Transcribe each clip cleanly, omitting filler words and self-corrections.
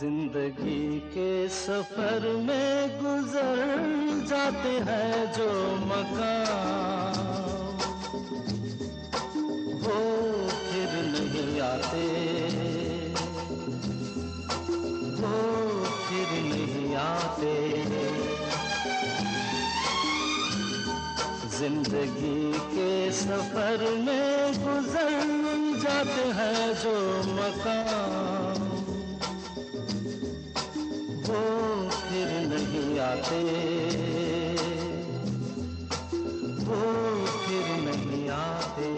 जिंदगी के सफर में गुजर जाते हैं जो मकाम, वो फिर नहीं आते, वो फिर नहीं आते। जिंदगी के सफर में गुजर जाते हैं जो मकाम, वो फिर नहीं आते, वो फिर नहीं आते।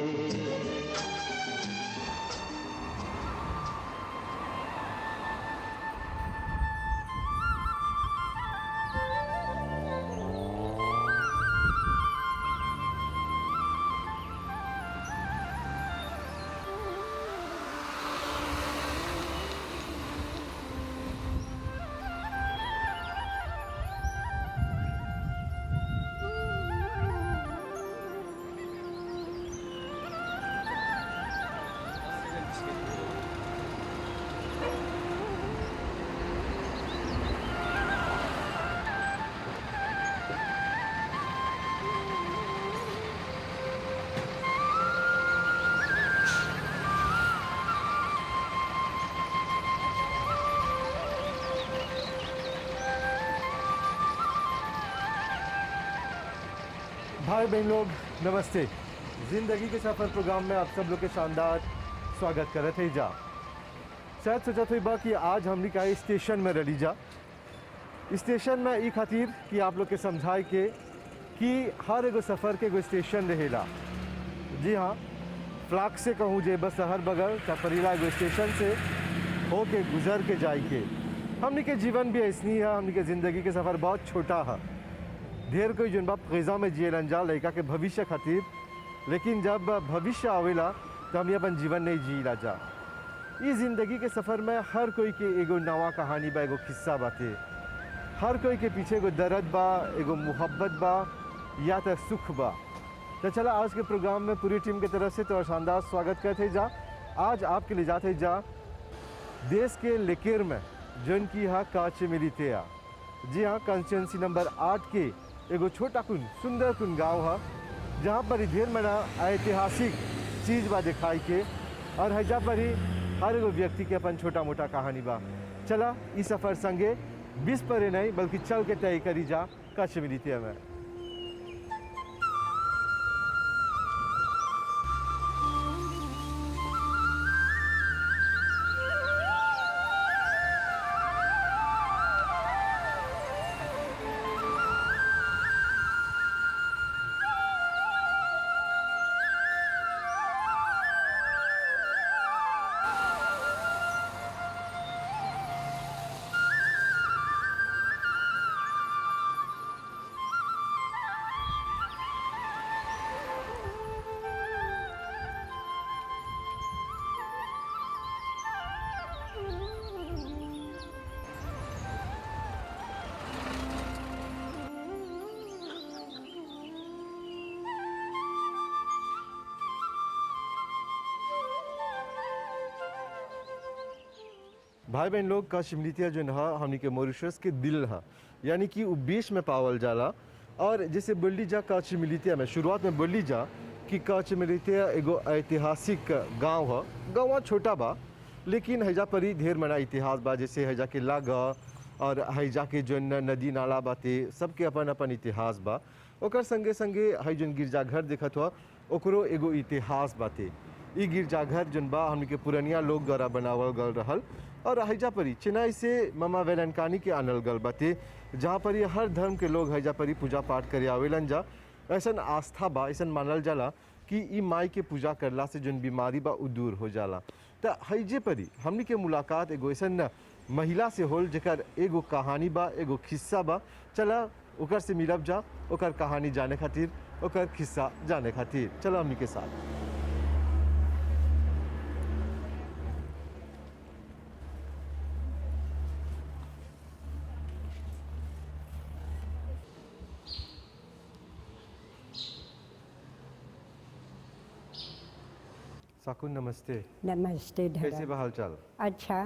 भाई बहन लोग नमस्ते। ज़िंदगी के सफ़र प्रोग्राम में आप सब लोग के शानदार स्वागत करत है जा। शायद सोचा थी बा कि आज हमने का स्टेशन में रली जा। स्टेशन में ई खातिर कि आप लोग के समझाए के कि हर एगो सफ़र के एगो स्टेशन रहेला। जी हाँ, फ्लाक से कहूँ जे बस हर बगल चपरीला एगो स्टेशन से होके गुजर के जाए के। हमने के जीवन भी ऐसनी है, हमने के ज़िंदगी के सफ़र बहुत छोटा है। ढेर कोई जन बाप ख़िज़ा में जियलन जा लड़का के भविष्य खातिर, लेकिन जब भविष्य आवेला तो हम अपन जीवन नहीं जीला जा। इस ज़िंदगी के सफ़र में हर कोई के एगो नवा कहानी बा, एगो किस्सा बाते। हर कोई के पीछे एगो दर्द बा, एगो मोहब्बत बा या तो सुख बा। तो चला आज के प्रोग्राम में पूरी टीम की तरफ से तो शानदार स्वागत करते जा। आज आपके ले जाते जा देश के लेकेर में जन की हाँ काचे मिलीते आ। जी हाँ, कंस्टिट्यूंसी नंबर 8 के एगो छोटा कुन सुंदर कुन गांव है, जहाँ पर ढेर मना ऐतिहासिक चीज़ बा दिखाई के, और हैजा पर ही हर एगो व्यक्ति के अपन छोटा मोटा कहानी बा। चला इस सफ़र संगे 20 परे नहीं बल्कि चल के तय करी जा कच्छ मिलीते में। भाई बहन लोग का शिमलितिया जो है हमनी के मॉरिशस के दिल है, यानी कि वो बीच में पावल जाला। और जैसे बोली जा का शिमलितिया में शुरुआत में बोली जा कि का शिमलितिया एगो ऐतिहासिक गांव है। गाँव छोटा बा लेकिन हैजा पर ही ढेर मना इतिहास बा। जैसे हैजा के लागा और हैजा के जो नदी नाला बाते सबके अपन अपन इतिहास बा। ओकर संगे संगे है जो गिरजाघर देखत हुआ ओकरो एगो इतिहास बाते। ई गिरजाघर जन बा हमनी के पुरनिया लोग द्वारा बनावल गल रहल। और हैजा परी चेन्नई से मामा वेलनकानी के आनल गल बाते, जहाँ पर ये हर धर्म के लोग हैजा परी पूजा पाठ करे आवेलन जा। ऐसन आस्था बा, ऐसन मानल जाला कि ई माई के पूजा करला से जन बीमारी बा उ दूर हो जाला। तो हैजे परी हमनी के मुलाकात एगो ऐसन महिला से होल जेकर एगो कहानी बा, एगो खिस्सा बा। चला ओकर से मिलब जा, ओकर कहानी जाने खातिर, ओकर खिस्सा जाने खातिर। चला हमनी के साथ। साकुन नमस्ते। नमस्ते कैसे धरा। बहाल चाल? अच्छा,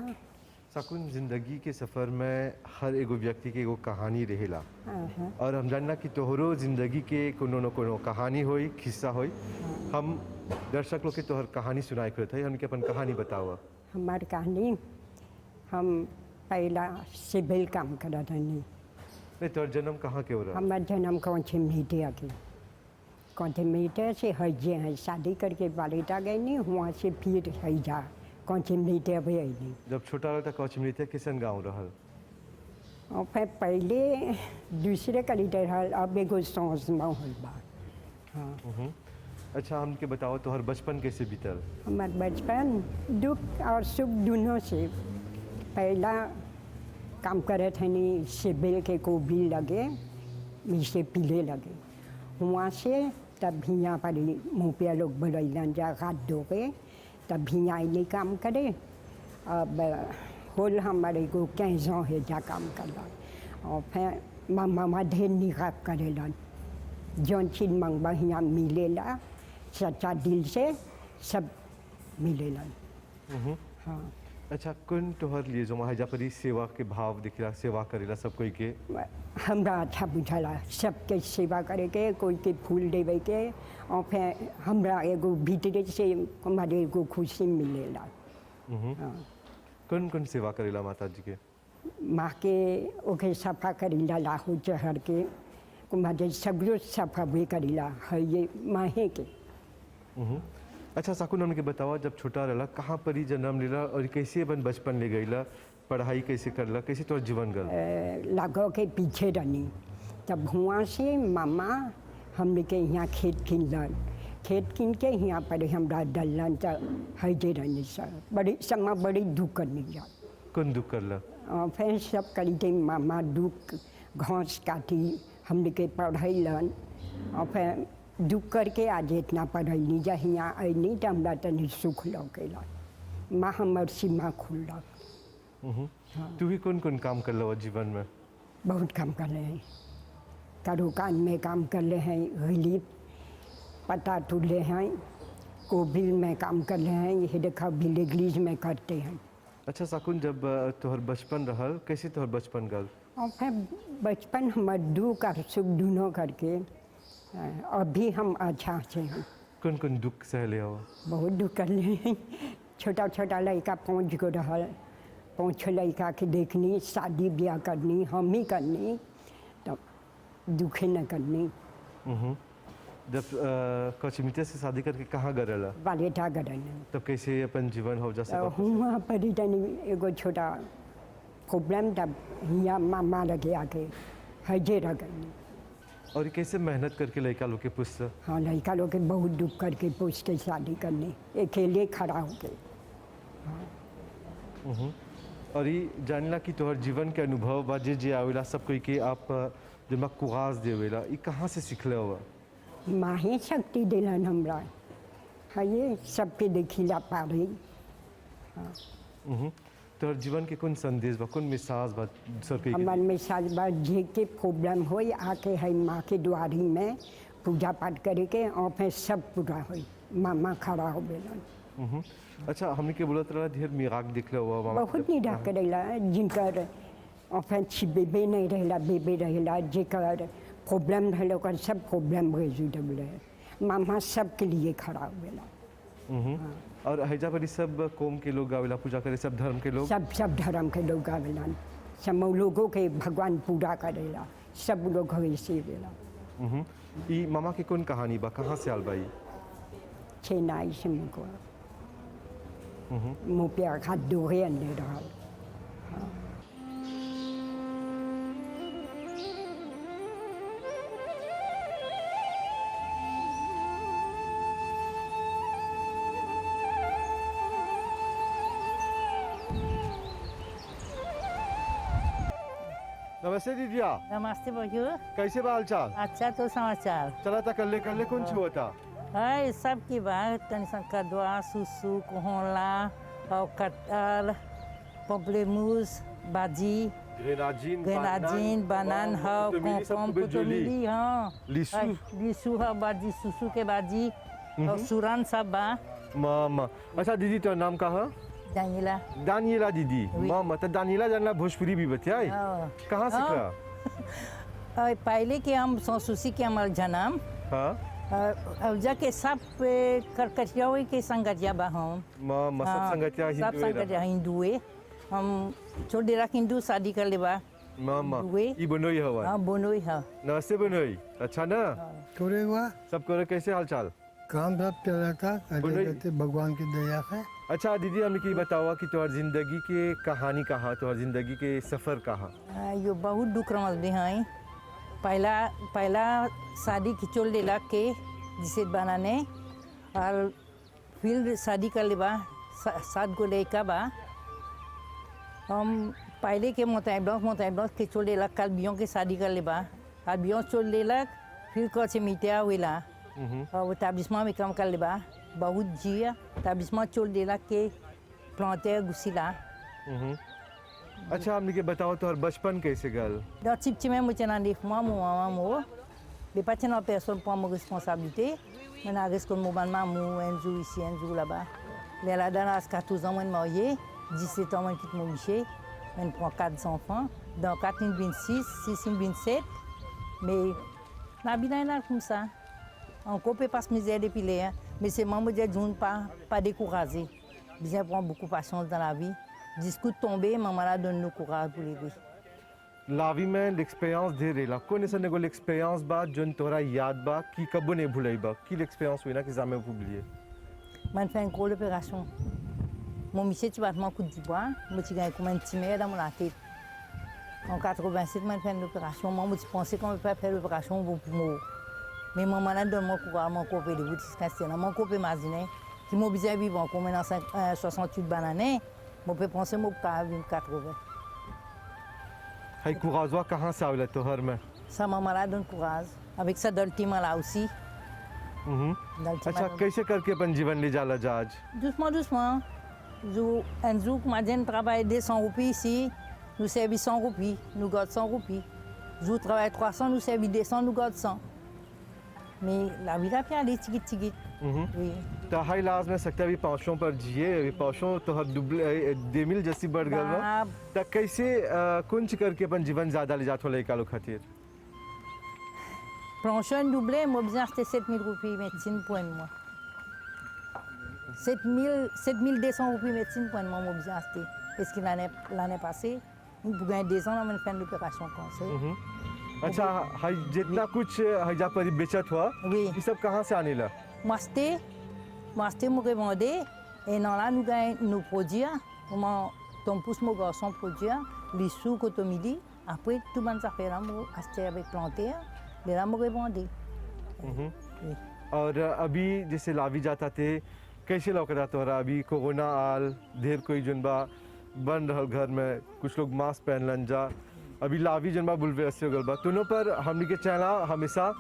सकुन जिंदगी के सफ़र में हर एगो व्यक्ति के एगो कहानी रहेला हाँ। और हम जानना कि तोहरो जिंदगी के कोनो न कोनो कहानी होई किस्सा होई। हम दर्शक लोग के तोहर कहानी सुनाए करत है, हमके अपन कहानी बताओ। हमार कहानी, हम पहला सिविल काम करत हनी। नहीं, तोहर जन्म कहाँ के हो रहा? हमार जन्म कौन से मीडिया के, कौन से मीडिया से हजे हैं, शादी करके बालिटा गई नहीं, वहाँ से फिर हजा कौन से मीडिया भी आई नहीं। जब छोटा रहा था कौच मिलते किसन गाँव रहल? और फिर पहले दूसरे कलीटर रहल, अब एगो सौस में होल बा। हाँ। अच्छा, हमके बताओ तोहर बचपन कैसे बीतल? हमार बचपन दुख और सुख दोनों से। पहला काम करत हनी सिविल के को भी लगे, मीसे पीले लगे। वहाँ से तब भिया पर मुँह पे लोग बड़ैलन जा हाथ धो के, तब भिया नहीं काम करे। अब होल हमारे को कैसों है जा काम करला। और फिर मामा ढेर निकाह करेलन, जौन चीज मंगवा हियाँ मिलेला, सच्चा दिल से सब मिलेलन। हाँ। अच्छा, कौन तोहर लिए जो महाजा परी सेवा के भाव दिखला, सेवा करेला सब कोई के? हमरा अच्छा बुझला, सबके सेवा करे के, कोई के फूल देवे के। और फिर हमरा एगो भीतरे से हमारे एगो खुशी मिलेला। हाँ। कौन कौन सेवा करेला माता जी के? माँ के ओके सफा करीला, लाहू चहर के हमारे सगरो सफा भी करीला है ये माहे के। अच्छा साकुन, हमके बतावा जब छोटा रहला कहाँ पर ही जन्म लेला और कैसे अपन बचपन ले गईला, पढ़ाई कैसे करला, कैसे तोर जीवन गल? लागो के पीछे रहनी, तब हुआ से मामा हमने के यहाँ खेत किनलन, खेत किन के यहाँ पर हमरा डलन तब हजे रहनी सर। बड़ी समा बड़ी दुख करनी जा। कौन दुख करला? फिर सब करी थे मामा दुख, घास काटी हमने के पढ़ैलन। और फिर दुख करके आज इतना पढ़ैली जा, यहाँ अनी तो हमरा तनी सुख लौकेला, माँ हमर सीमा खुलक। तू भी कौन कौन काम करला जीवन में? बहुत काम कर रहे हैं, कारोकान में काम कर रहे हैं, रिलीफ पता तुले हैं, कोबिल में काम कर रहे हैं, ये देखा विलेज में करते हैं। अच्छा साकुन, जब तोहर बचपन रहल कैसे तोहर बचपन गल? और फिर बचपन हमार दुख और सुख दोनों करके अभी हम अच्छा से हैं। कौन कौन दुख सहले हो? बहुत दुख कर रहे हैं। छोटा छोटा लड़का 5 गो रहल, 5 लड़का के देखनी, शादी ब्याह करनी, हम ही करनी, तब दुखे न करनी। जब कचमिते से शादी करके कहाँ गरला? बालेटा गरने। तब कैसे अपन जीवन हो जा सका? वहाँ पर ही तनी एगो छोटा प्रॉब्लम, तब यहाँ मामा लगे आके हजे रह गई। और कैसे मेहनत करके लड़का लोग के पुछ? हाँ, लड़का लोग के बहुत दुख करके पूछ के शादी करने, अकेले खड़ा होके। और ये जानला कि तोहर जीवन के अनुभव बा जे आवेला सब कोई के आप जब कुआज देवेला, ये कहाँ से सीखले हुआ? माहे शक्ति दिलन हमरा, हाँ ये सबके देखिला पारी। तोहर जीवन के कौन संदेश बा, कौन मिसाज बा सब के? हमार मिसाज बा, जे के प्रॉब्लम होई आके है माँ के द्वारी में पूजा पाठ करे के, और फिर सब पूरा होई, मामा खड़ा हो बेलन। अच्छा, हमने के बोलत रहा ढेर मिराक दिखले हुआ मामा? बहुत निराक करेला, जिनकर और फिर बेबे नहीं रहेला, बेबे रहेला, जेकर प्रॉब्लम रहेला ओकर सब प्रॉब्लम रेजोल्व रहे, मामा सबके लिए खड़ा हो बेला। और हैजा पर सब कौम के लोग आवेला पूजा करे, सब धर्म के लोग? सब धर्म के लोग आवेलन, सब लोगों के भगवान पूरा करेला, सब लोग वैसे बेला। ई मामा के कौन कहानी बा, कहाँ से आल बा? चेन्नई से मुझको मुँह पे हाथ दोहे अंदर रहा। नमस्ते दीदिया। नमस्ते बहू। कैसे बा हाल चाल? अच्छा, तो समाचार चला था कर ले कौन छुआ था? है सब की बात, तनी सा कदवा, सुसु, कोहला, और कटहल, पपलेमूस, बाजी, ग्रेनाजिन, बनान है, कोपम, पुतुली, हाँ, लिसु है, बाजी, सुसु के बाजी, और सुरान सब बा। मामा। अच्छा दीदी, तो नाम का है? Daniela. दानियला दीदी Oui. माँ मतलब दानियला जानला भोजपुरी भी बतियाई हाँ। कहाँ सीख हाँ। रहा पहले के हम संसूसी के हमारे जन्म हाँ जाके सब करकटिया हुई के संगतिया बा हम माँ सब संगतिया सब हिंदू संगतिया हिंदू है हम छोड़ दे रहा हिंदू शादी कर ले बा माँ हुए। ये बनोई हवा हाँ बोनोई हाँ नमस्ते बनोई अच्छा ना थोड़े हुआ सब करे कैसे हाल चाल काम सब चला था बोलो। करते भगवान की दया से अच्छा दीदी हमने की बतावा कि तुम्हारी जिंदगी के कहानी कहा तुम्हारी जिंदगी के सफर कहा यो बहुत दुख रमस भी हैं पहला शादी खिचोड़ ले ला के जिसे बनाने और फिर शादी कर ले बा 7 गो लड़का बा हम पहले के मोताइब्लॉस खिचोड़ ले ला कल बियों के शादी कर ले बा और बियों छोड़ ले ला फिर कचे मिटिया हुआ और वो ताबिस्मा में काम कर ले बा बहुत जिया ताबिस्मा छोड़ ले ला के प्लांटे घुसीला अच्छा हमने के बताओ तुम्हारा बचपन कैसे गल Da tipicamente muito na nifma mo amor. Depois tinha uma pessoa com uma responsabilité. Mas na vez quando mo ban mamu enzu ici enzu là-bas. Ela dans as 14 ans moi marié, 17 ans moi quitte mon biché. On prend 4 enfants. Dans 4 en 26, 6 en 27. Mais la vie est comme ça. Encore peut pas se misère depuis là. Mais c'est moi dire d'une pas décourager. Bien prendre beaucoup de patience dans la vie. Discours tomber, maman la donne nous courage pour l'aider. लावी में l'expérience दे रेला कौन ऐसा ने को l'expérience बा जोन तोरा याद बा कि कब ने भुलाई बा की l'expérience हुई ना कि jamais oublié Man fait une grosse opération. Mon monsieur, tu vas te coup du bois. Moi, tu gagnes comme un timère dans la tête. En 87, man fait une opération. Moi, je pensais qu'on ne peut pas faire l'opération pour moi. Mais maman a donné mon courage, mon copé de bout, c'est mon copé mazine. Qui m'a obligé à vivre encore maintenant 68 bananes. Mon peut penser mon cas vivre 80. हाई कुराजवा कहाँ से आवेला तोहर में Ça maman a donné courage. Avec ça, d'ultima là aussi. अच्छा कैसे करके अपन जीवन ले जाला जाज Doucement, doucement. Un jour, je travaille 200 roupies ici, nous servons 100 roupies, nous gardons 100 roupies. Je travaille 300, nous servons 200, nous gardons 100. Mais la vie a bien allé, tigit, tigit. Oui. तो हाई लाज में सकता भी पाँचों पर जिए अभी पाँचों तो हर डुबले 2000 जैसी बढ़ गल बा बाप। तो कैसे कुंच करके अपन जीवन ज्यादा ले जात होला एकालो खातिर Planchon doublé, moi, besoin d'acheter 7000 roupies médecine pour un mois. 7200 roupies médecine pour un mois, moi, besoin d'acheter. Parce que l'année passée, pour gagner 2 ans, on a fait une opération cancer. अच्छा हाई जितना कुछ हजा पर बेचत हुआ Oui. ये सब कहाँ से आने ला M'acheter, me revender, et dans là, nous gagnons nos produits, comment ton pousse mon garçon produit, les sous que tu midi, après, tout le monde s'appelle là, moi, acheter avec planter, mais là, me revender. Oui. और अभी जैसे लावी जाता थे कैसे लौकता तोरा अभी कोरोना आल ढेर कोई जनबा बन रहल घर में कुछ लोग मास्क पहनलन जा अभी लावी जनबा बुलवे अस्से हो गल बा दोनों पर हमनी के चैनल हमेशा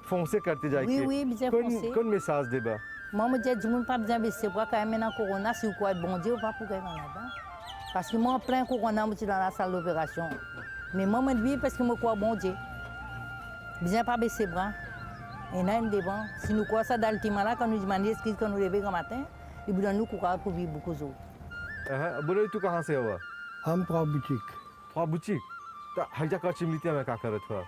फोन से करते जाए Oui, oui, bien foncé. कौन मैसेज देबा Moi, je dis, je ne pas besoin de se voir quand même dans le corona, si vous pouvez être bon Dieu, ou pas pour gagner là-bas. Parce que moi, en plein corona, je suis dans la salle d'opération. Mais moi, je dis parce que je crois bon Dieu. Bien pas baisser les bras. Et là, il devant. Si nous croyons ça dans le temps là, quand nous demandons ce qu'on nous lève le matin, il nous donne nous courage pour vivre beaucoup d'autres. बोलो तू कहाँ से हुआ हम प्रॉबिटिक वहाँ बुची तो हजा का चिमलिते में का करत हुआ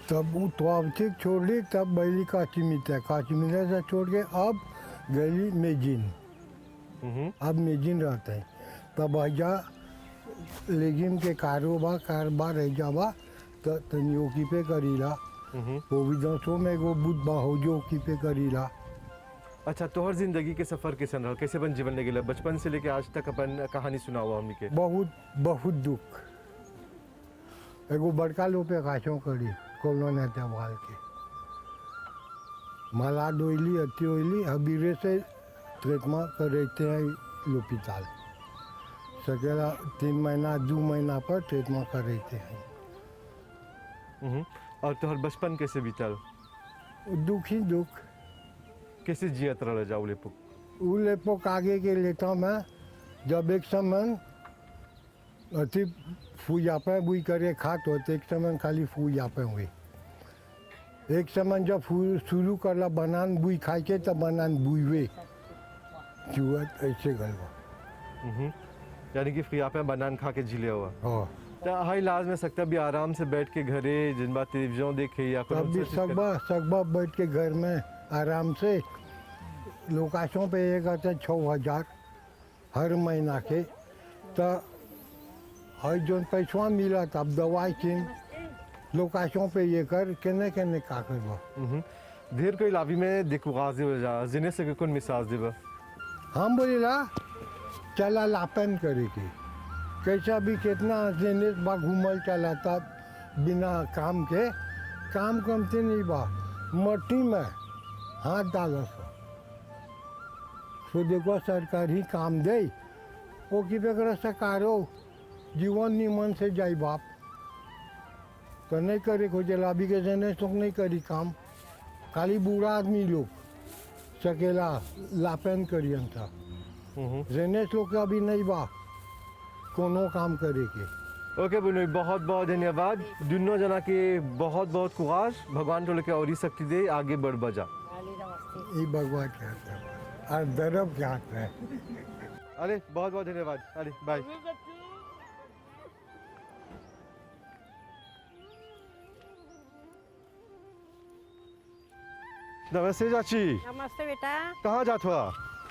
तब वो प्रॉबिटिक छोड़ ली तब बैली काचिमिता से छोड़ के अब गली मेजिन अब मेजिन रहते हैं तब हजा लेकिन के कारोबार रह जावा तो तनियों पे करीला वो विदेशों में वो बुद्ध बाहोजो की पे करीला अच्छा तोहर जिंदगी के सफर कैसे रहा कैसे अपन जीवन ले गेला बचपन से लेके आज तक अपन कहानी सुना हुआ हमनी के बहुत बहुत दुख एगो बड़का लो पे काशों करी कोलो नेता वाल के मला दोइली अति होइली हबीरे से ट्रीटमेंट करते हैं लोपिताल सकेला 3 महीना 2 महीना पर ट्रीटमेंट करते हैं और तोहर बचपन कैसे बीतल दुख ही दुख कैसे जियत रह जाओ लेपुक उ लेपोक आगे के लेता मैं जब एक समय अति फूजापे बुई करे खात होते एक समय खाली फूजापे हुए एक समय जब फूल शुरू करला बनान बुई खाए के तब बनान बुईवे चुअत ऐसे गलवा यानी कि फ्री आप बनान खा के झिले हुआ हाँ तो हाई इलाज में सकता भी आराम से बैठ के घरे जिन बात टेलीविजन देखे या कोई तब भी सकबा बैठ के घर में आराम से लोकेशन पे एक आता 6,000 हर महीना के तो हर जो पैसा मिला तब दवाई किन लोकेशन पे ये कर केने केने का करबा ढेर कोई लाभी में देखो गाजी हो जा जिन्हें से कौन मिसाज देबा हम बोलेला चला लापन करे की कैसा भी कितना जेने बा घूमल चला तब बिना काम के काम कमते नहीं बा मट्टी में हाथ डालो सो देखो सरकार ही काम दे वो की बेकर सरकारो जीवन निमन से जाई बाप तो नहीं करे को जलाबी के जने तो नहीं करी काम खाली बूढ़ा आदमी लोग सकेला लापेन करियन था जेनेस लोग का भी नहीं बा कोनो काम करे के ओके बुनोई बहुत बहुत धन्यवाद दोनों जना के बहुत बहुत कुआश भगवान तो लेके और ही शक्ति दे आगे बढ़ बजा ये भगवान क्या है और दरब क्या है अरे बहुत बहुत धन्यवाद अरे बाय नमस्ते चाची नमस्ते बेटा कहाँ जात हुआ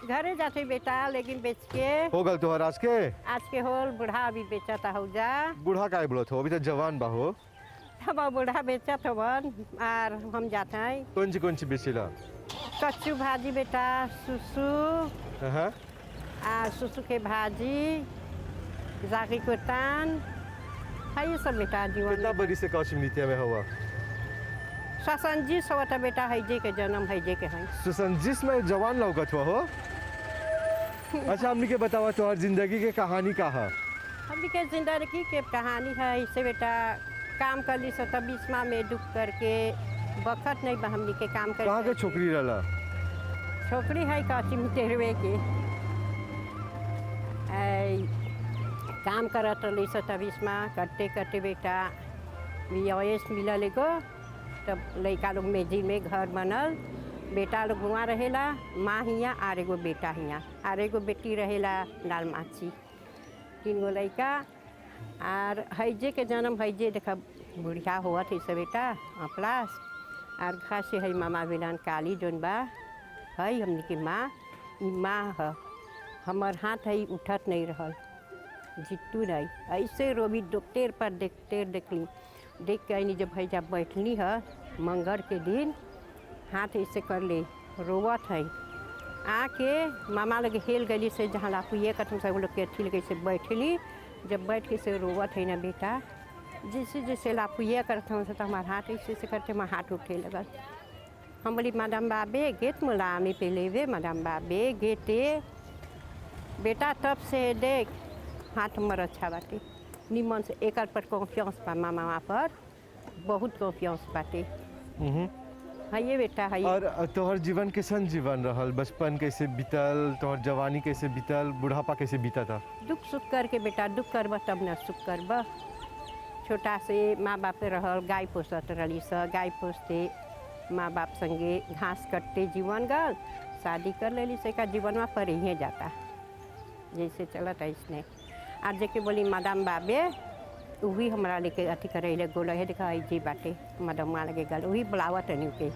घरे जाते बेटा लेकिन बेच के हो गल तो आज के आज के होल बूढ़ा अभी बेचता हो जा बूढ़ा काय बोलो थो अभी तो जवान बा हो तब बूढ़ा बेचत होवन और हम जाते हैं कौन सी बेचेला कच्चू भाजी बेटा सुसु हाँ सुसु के भाजी जाकी को तान है ये सब बेटा कितना जीवन बड़ी से कौच मिलती में हुआ ससंजी सवता बेटा है जे के जन्म है जे के है सुसंजिस में जवान लौकत हुआ हो अच्छा हमने के बतावा तो हर जिंदगी के कहानी का है हम के जिंदगी के कहानी है इससे बेटा काम कर ली सो तब बीच में दुख करके बखत नहीं बा हमनी के काम कर कहाँ के छोकरी रहला छोकरी है काची मिटेरवे के काम करत रही सो तब इसमें करते करते बेटा वयस मिलल एगो तब लड़का लोग मेजी में घर बनल बेटा लोग वहाँ रहेला माँ हियाँ आर एगो बेटा हियाँ आर एगो बेटी रहेला लालमाची 3 गो लड़का आर हैजे के जन्म हैजे देखा बुढ़िया हुआ थी सब बेटा अपलास आर घर से है मामा बिलान काली जोन बा है हमनी के माँ ई माँ है हमार हाथ है उठत नहीं रहल जिट्टू नहीं ऐसे रोबी डॉक्टर पर देखली देख के आईनी जब है जब बैठली है मंगर के दिन हाथ ऐसे कर ले रोवत है आके मामा लगे हेल गली से जहाँ लापुए कथम सब लोग के अथी लगे से बैठली जब बैठ के से रोवत है ना बेटा जैसे जैसे लापुए करते हैं तो हमारे हाथ ऐसे से करते हमारे हाथ उठे लगल हम बोली मैडम बाबे गेट मुला में पे लेवे मैडम बाबे गेटे बेटा तब से देख हाथ हमार अच्छा बाटे निमन से एक पर कॉन्फिडेंस बा मामा पर बहुत कॉन्फिडेंस बाटे हाँ ये बेटा है और तोहर जीवन कैसन जीवन रहल बचपन कैसे बीतल तोहर जवानी कैसे बीतल बुढ़ापा कैसे बीता था दुख सुख करके बेटा दुख करब तब न सुख करब छोटा से माँ बाप रहल गाय पोसत रही स गाय पोसते माँ बाप संगे घास कटते जीवन गल शादी कर लेली से का जीवन में पर ही जाता जैसे चलत ऐसने आज जेके बोली मैडम बाबे वही हमारा लेके अथी करे ले गोल है देखा जी बाटे मैडम वहाँ लगे गल वही बुलावत नहीं के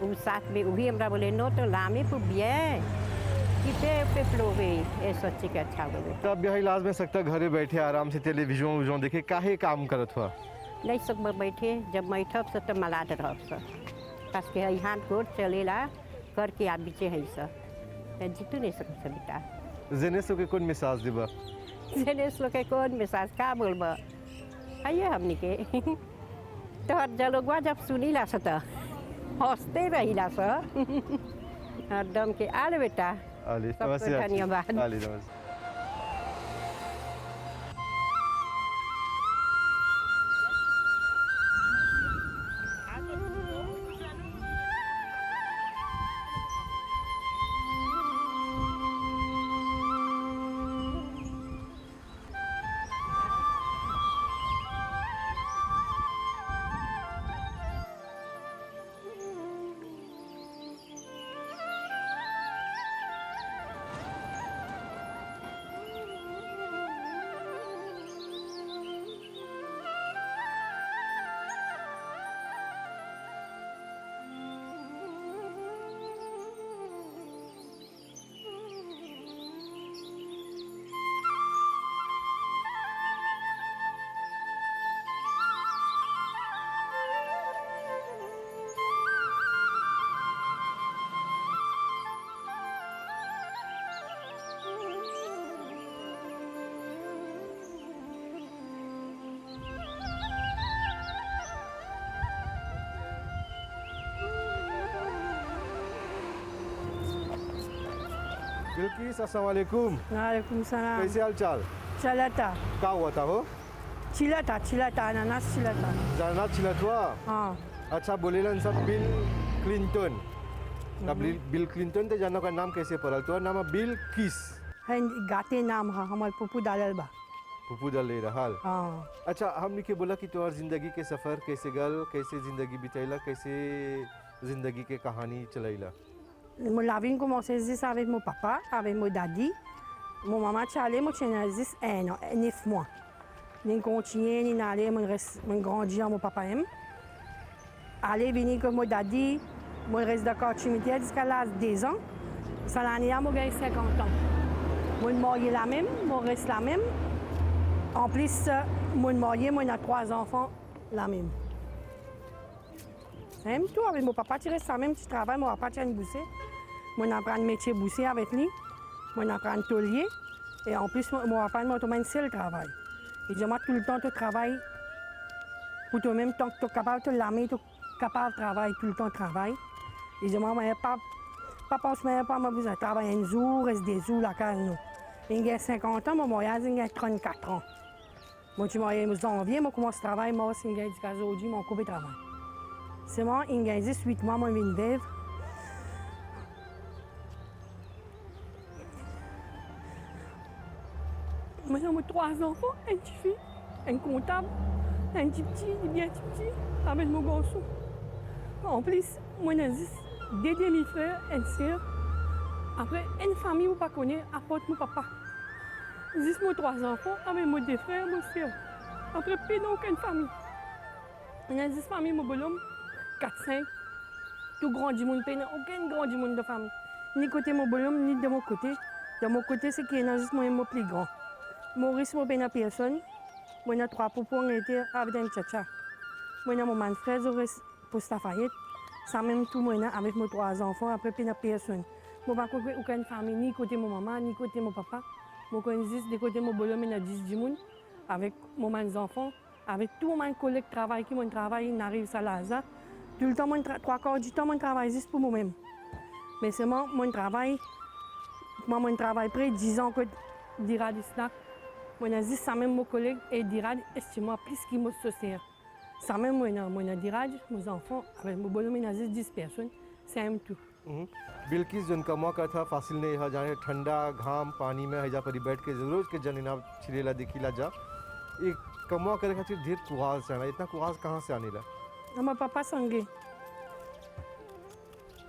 वो साथ में वही हमरा बोले नो तो लामे पुबिए किते पे फ्लोवे ए सोचे के अच्छा होवे तब भी इलाज में सकता घरे बैठे आराम से टेलीविजन देखे काहे काम करत हुआ नहीं सब बैठे जब बैठब से तो मलाद रहब सब पास के हाथ गोड़ चलेला करके आप बीचे है सब जीतू नहीं सकते बेटा जेनेस के कौन मिसाज देबा जेनेस लोग के कौन मिसाज का बोलबा आइए हमनी के तोहर जलोगवा जब सुनीला स त हंसते रहिला स हरदम के आले बेटा आले सबको नमस्ते धन्यवाद। आले नमस्ते बिल्किस अस्सलाम वालेकुम। वालेकुम सलाम। कैसे हाल चाल? चलता क्या हुआ था हो? चिलता अनानास चिलता। जाना छिलत हुआ? हाँ अच्छा बोलेलन सब बिल क्लिंटन। तब बिल क्लिंटन ते जानो का नाम कैसे पड़ल? तो नाम है बिल किस। है गाते नाम है हमारे पुप्पू डालल बा। पुप्पू डाल ले रहा हाल। हाँ अच्छा हमने के बोला कि तुम्हार जिंदगी के सफर कैसे गल, कैसे जिंदगी बिताइला, कैसे जिंदगी के कहानी चलाइला? Mo lavin commencé avec mon papa, avec mon daddy. Mon maman Charlie, moi tinha 1 an, 9 mois. Nin continué, nin allé, mon grandi à mon papa aime. Allez, venir comme mon daddy, moi reste d'accord cimetière jusqu'à l'âge 2 ans. Ça l'année là, moi j'ai 50 ans. Moi marié la même, moi reste la même. En plus, moi marié, moi j'ai 3 enfants la même. C'est même tout, avec mon papa, tu restes la même, tu travailles, mon papa, tu as une boussée. Moi, j'apprends le métier boussé avec lui. Moi, j'apprends le taulier. Et en plus, mon papa, moi, je seul travail. Et je moi, tout le temps, tu travailles. Pour toi-même, tant que tu es capable de l'amener, tu es capable de travailler, tout le temps, travail. Et je moi, papa, on se met pas, moi, je travaille un jour, reste des jours, la case, non. Il y a 50 ans, mon mariage, il y a 34 ans. Moi, tu m'as en janvier, moi, commence à travailler, moi, il y a jusqu'à aujourd'hui, mon couple travail. C'est moi, il y a 18 mois, moi, je viens de vivre. Moi, j'ai 3 enfants, un petit fille, un comptable, un petit bien petit, avec mon garçon. En plus, moi, j'ai 2 demi-frères, une sœur. Après, une famille où je ne connais pas, apporte mon papa. J'ai 3 enfants, avec mes 2 frères, mon sœur. Après, plus d'aucune famille. On a 10 familles, mon bonhomme, 4-5. Tout grand du monde, aucun grand du monde de famille. Ni côté mon bonhomme, ni de mon côté. De mon côté, c'est qu'il y a juste moi, mon plus grand. Maurice, moi, je personne. Moi, j'ai 3 poupons, on était avec un tchatcha. Moi, j'ai mon frère, je reste pour Stafayette. Ça même tout, moi, avec mes 3 enfants, après, il n'y a personne. Moi, je n'ai aucune famille, ni côté mon maman, ni côté mon papa. Moi, je connais de côté mon bonhomme, il y a 10 du monde. Avec mes enfants, avec tous mes collègues de travail qui travaillent, ils arrivent à l'Aza. Tout le temps, 3 quarts du temps, je travaille juste pour moi-même. Mais c'est mon travail. Moi, je travaille près de 10 ans que dira du snack. Moi, je dis ça même mon collègue et dira, estime-moi plus qu'il m'a associé. Ça même, moi, je dirai, mes enfants, avec mon bonhomme, il y a 10 personnes, c'est un tout. Bilkis जन कमा का था फासिल नहीं है जाने ठंडा घाम पानी में हजा पर बैठ के रोज के जन इना छिलेला देखिला जा एक कमा करे खातिर ढेर कुहास जाना इतना कुहास कहाँ से आने ला? Mon papa sangué.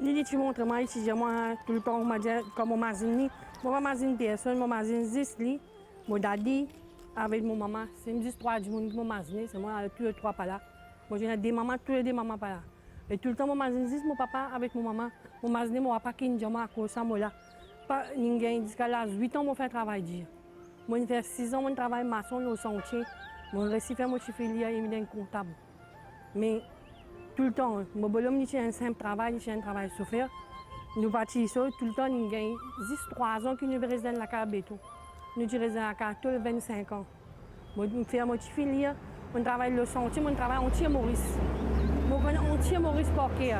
Il tu montres moi ici, moi tout le temps on m'a dit comme mon mazine, moi mazine personne, mon mazine 10 li, mon daddy avec mon maman, c'est juste 3 du monde mon mazine, c'est moi tous les 3 pas là. Moi j'ai des mamans, tous les 2 mamans pas là. Et tout le temps mon mazine 10 mon papa avec mon maman, mon mazine mon papa qui nous à cause ça moi là. Pas ninguém jusqu'à l'âge 8 ans mon fait travail dire. Moi j'ai fait 6 ans mon travail maçon au chantier. Mon récit fait mon chiffelier et un comptable. Mais tout le temps, mon bonhomme, il a un simple travail, il a un travail souffert. Nous partissons tout le temps, il a 3 ans qu'il nous reste dans la carte béton. Nous restons dans la carte 25 ans. Moi, je fais mon chiffelier, on travaille le chantier, on travaille entier Maurice. Moi, on entier Maurice Parker.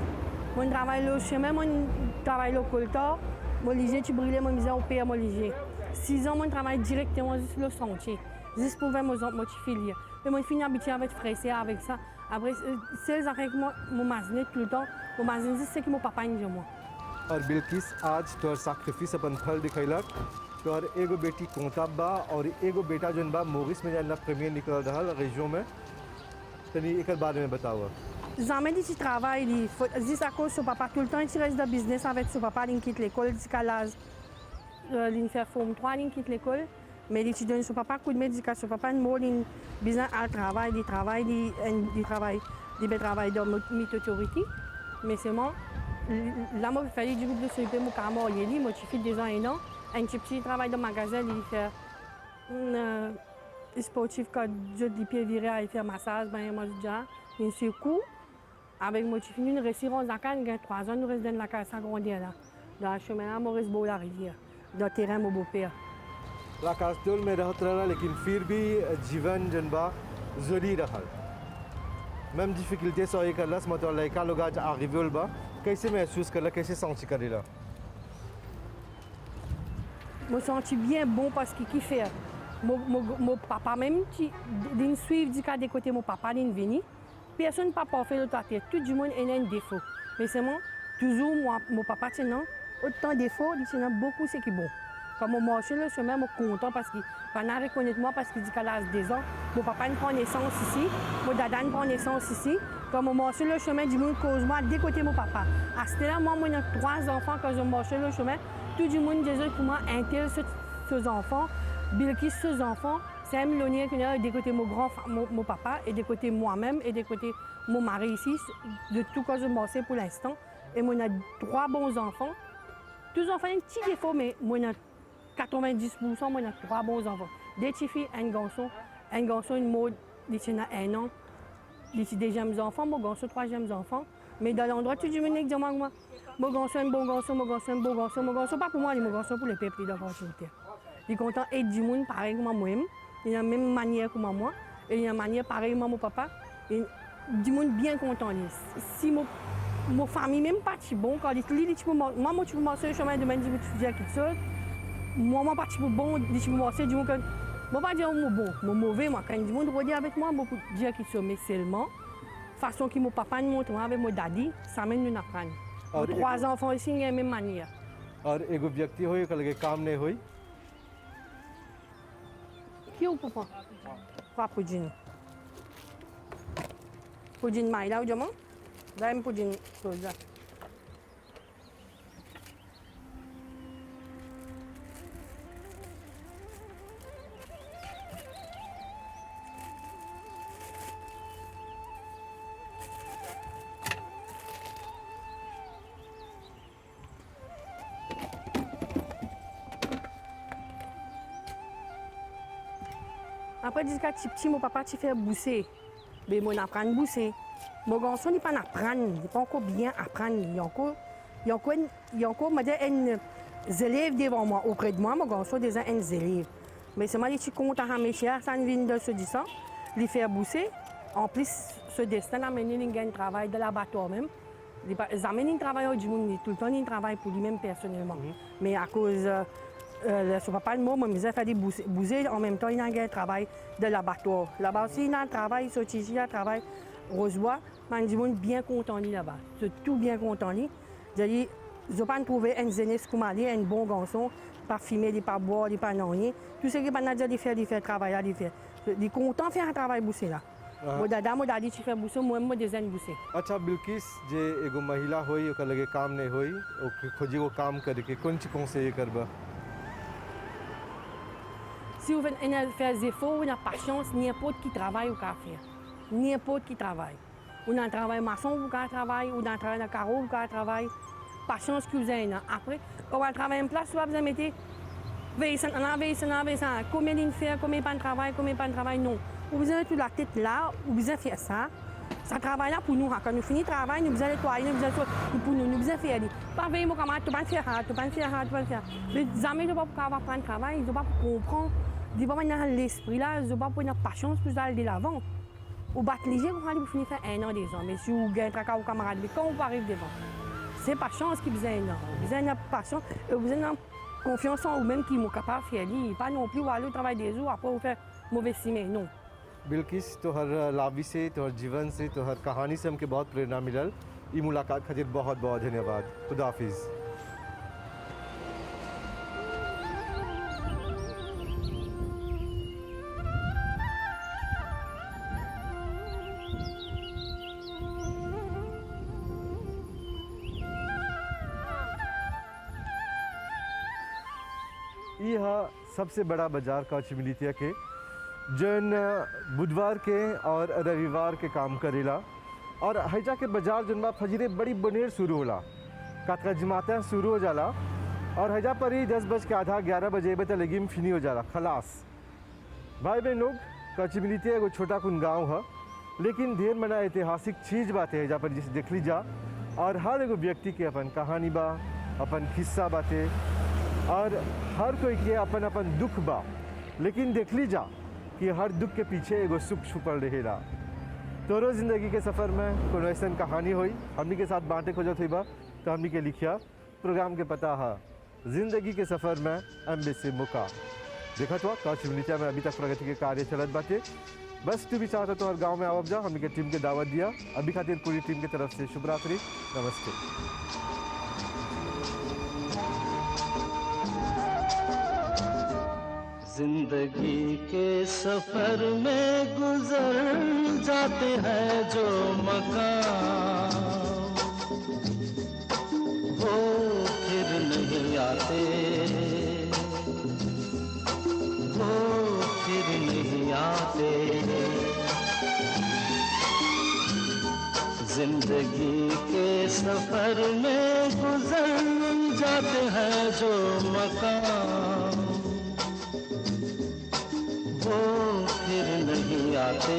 On travaille le chemin, on travaille le coltor. Moi, liger, tu brûles, moi, je au père, moi, liger. 6 ans, on travaille directement sur le chantier. Juste pour faire mon chiffelier. Mais moi, je finis habitué avec frère, avec ça. Après, c'est avec moi, mon mazine tout le temps. Mon mazine, c'est que mon papa est moi. और बिल्किस आज तोर सैक्रिफिस अपन फल दिखैला तोर एगो बेटी कोंताब बा और एगो बेटा जन बा मोरिस में जाना प्रीमियर निकल रहल région में तनी एकर बारे में बताओ. Jamais dit tu travailles, dis à cause de son papa tout le temps, il reste de business avec son papa, il quitte l'école jusqu'à l'âge, il fait forme 3, il quitte l'école. Mais il donne son papa coup de médication. Papa il besoin à travail, il travaille dans l'autorité. Mais c'est moi, là, moi, il fallait du coup de s'occuper de mon camarade, moi, je fais 2 ans et 1 an. Un petit travail dans le magasin, il fait sportif quand je dis pieds virés, il fait massage, moi, je dis, il secoue. Avec moi, je finis une résidence à Cannes, il y a 3 ans, nous restons dans la case à grandir là. Dans le chemin là, Maurice Beau la rivière, dans le terrain, mon beau-père. La कास्टोल में रहत रहला लेकिन फिर भी जीवन जनबा जरी रहल. Ma'am difficulty सो एक लस मतलब लड़का लोग आज arrivé बा कैसे महसूस करला कैसे सांस करेला? me senti bien bon parce qu'il kiffait. Mon papa même, il suit du cas de côté mon papa, il vient. Personne n'a pas parfait de tête. Tout le monde a un défaut. Mais c'est moi, toujours, mon papa, autant de défauts, il y a beaucoup, c'est qui est bon. Quand je marche le chemin, je suis content parce qu'il va reconnaître moi parce qu'il dit qu'à l'âge des ans, mon papa prend naissance ici, mon dada prend naissance ici. Quand je marche le chemin, du monde cause moi, de côté mon papa. À ce là moi, j'ai 3 enfants. Quand je marche le chemin, tout le monde dit pour moi, intègre ces enfants, Bilkis, ces enfants. C'est un millionnaire qui est de côté mon papa et de côté moi-même et de côté mon mari ici, de tout cas je marche pour l'instant. Et moi, j'ai 3 bons enfants. Tous les enfants ont un petit défaut, mais moi, j'ai 90%, moi, j'ai 3 bons enfants. Des petites filles, un garçon, une mode, il y a 1 an. Il y a 2e enfant, mon garçon, 3e enfant. Mais dans l'endroit, tout le monde dit, moi, mon garçon, un bon garçon, mon garçon, un bon garçon, mon garçon, pas pour moi, mon garçon pour le peuple de la communauté. Il est content d'aider du monde pareil comme moi. Il a la même manière que moi. Et il a une manière pareille comme mon papa. Et du monde bien content. Si mon famille même pas si bon, quand il dit, moi, je suis marcher le chemin de même, je dis quelque chose. Moi, pas si bon, je suis marcher, du monde, moi, pas dire bon, mon mauvais, moi, quand du monde redit avec moi, je peux dire quelque chose, mais seulement, façon que mon papa nous montre avec mon daddy, ça mène nous apprendre. 3 enfants ici, il y a la même manière. और एगो व्यक्ति हो कल के काम नहीं हुई Qui est papa? Pas Poudine. Poudine maïla ou diamant? D'ailleurs, Poudine chose. Après, jusqu'à petit, mon papa t'y fait bousser. Mais mon apprendre à bousser. Mon garçon n'est pas apprendre, il n'est pas encore bien apprendre. Il y a encore des élèves devant moi, auprès de moi, mon garçon déjà un élève. Mais c'est moi qui suis content à mes chers, ça ne vient de se dire ça, les faire bousser. En plus, ce destin a mené un travail de l'abattoir même. Ils amènent un travail du monde, tout le temps, ils travaillent pour lui-même personnellement. Mais à cause son papa, moi, je fais des bouser, en même temps, il y a un travail de l'abattoir. Là-bas aussi, il y a un travail, il y a un travail Rosebois, mais du monde bien content là-bas. C'est tout bien content. Je dis, je n'ai pas trouvé un jeunesse comme aller, un bon garçon, pas fumer, pas boire, pas rien. Tout ce qui est de faire travail, il fait. Il est content de faire un travail bousser là. Mon dada, tu fais bousser, moi, je design bousser. अच्छा बिल्किस जे एगो महिला होई ओकर लगे काम नहीं होई ओ खोजी को काम करके कौन चिकों से ये करबा Si vous faites des efforts, vous n'avez pas de chance, n'importe qui travaille ou qu'à faire. N'importe qui travaille. Ou dans un travail maçon, vous qu'à travailler, ou dans un travail de carreau, vous qu'à travailler. Pas de chance que vous avez. Après, on va travailler en place, vous allez mettre veille, combien de faire, combien de travail, non. Vous avez toute la tête là, vous avez faire ça. Ça travaille là pour nous. Quand nous finissons le travail, nous allons nettoyer, nous allons faire. Pas veiller, mon camarade, tu vas faire ça, tu vas faire. Les amis ne vont pas prendre le travail, ils ne vont pas comprendre. Ils vont pas avoir l'esprit là, ils ne vont pas avoir patience pour aller de l'avant. Au battre léger, vous allez finir faire 1 an, 2 ans. Mais si vous gagnez un tracas aux camarades, quand vous arrivez devant, c'est pas chance qui vous a énorme. Vous avez une patience, vous avez une confiance en vous-même qui est capable de faire. Pas non plus, vous allez au travail des jours, après vous faites mauvais signe. Non. Bilkis तोहर लावी से तोहर जीवन से तोहर कहानी से हमके बहुत प्रेरणा मिलल ई मुलाकात खातिर बहुत बहुत धन्यवाद खुदा हाफिज यह सबसे बड़ा बाजार कौचमिलितिया के जन बुधवार के और रविवार के काम करेला और हैजा के बाजार जन बा फजरे बड़ी बनेर शुरू होला कातका जमाता शुरू हो जाला और हैजा पर ही 10 बज के आधा 11 बजे बता लगी में फिनी हो जाला खलास भाई बहन लोग कौचमिलितिया एगो छोटा कुन गाँव है लेकिन ढेर मना ऐतिहासिक चीज़ बातें हैजा पर जिसे देख ली जा और हर एगो व्यक्ति के अपन कहानी बा अपन किस्सा बातें और हर कोई के अपन अपन दुख बा लेकिन देख ली जा कि हर दुख के पीछे एगो सुख छुपल रहेला तोरो ज़िंदगी के सफ़र में कोनो ऐसा कहानी हुई हमनी के साथ बांटे खोजत हुई बा तो हमनी के लिखिया प्रोग्राम के पता है जिंदगी के सफर में एम्बेसी मुका देखा तो काश्मीरिया में अभी तक प्रगति के कार्य चलत बाटे। बस तू भी चाहता तो हर गांव में आवब जा, हमने के टीम के दावत दिया। अभी खातिर पूरी टीम की तरफ से शुभ रात्रि, नमस्ते। जिंदगी के सफर में गुजर जाते हैं जो मकाम, वो फिर नहीं आते, वो फिर नहीं आते। जिंदगी के सफर में गुजर जाते हैं जो मकाम, वो फिर नहीं आते।